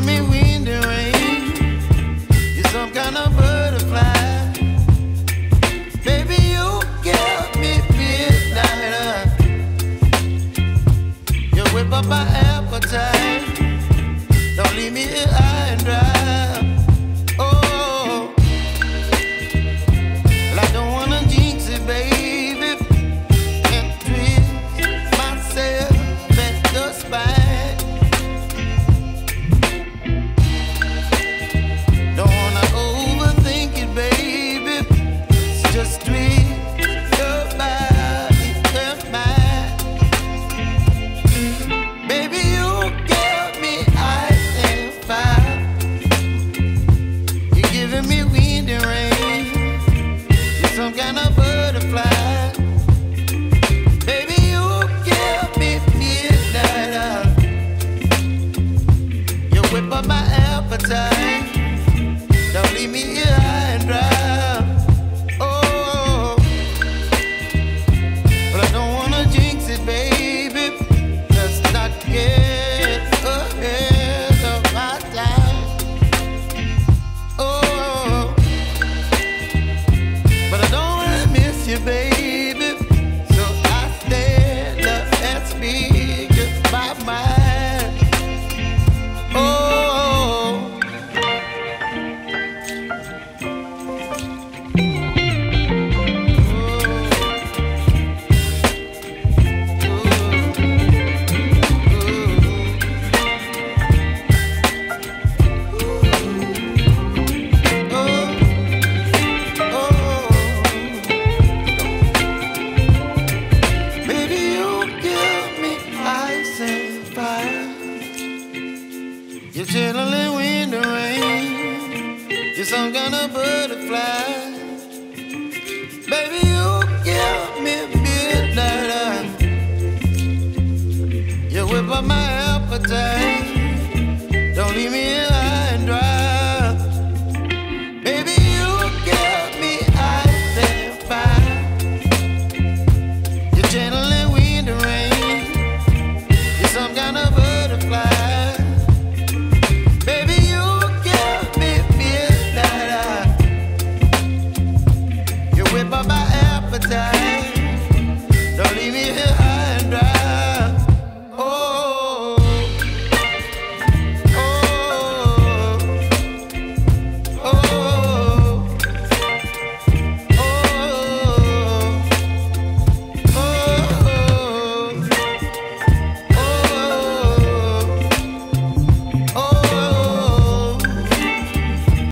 giving me wind and rain. You're some kind of butterfly. Baby, you give me midnight. You whip up my appetite. Don't leave me here high and dry. Oh, well, I don't wanna jinx it, baby, and twist myself at the spine. Don't wanna overthink it, baby. It's just twist your body and mine. Baby, you give me ice and fire. You're giving me wind and rain. You're some kind of butterfly. Baby, you give me midnight. You whip up my appetite. Don't leave me here high and dry. Oh, but I don't wanna jinx it, baby. Let's not get ahead of my time. Oh, but I don't wanna miss you, baby. So I stand up and speak just my mind. Oh. Baby, you give me ice and fire. You're chilling wind and rain. You're some kind of butterfly. Baby, you give me midnight. You whip up my appetite. Don't leave me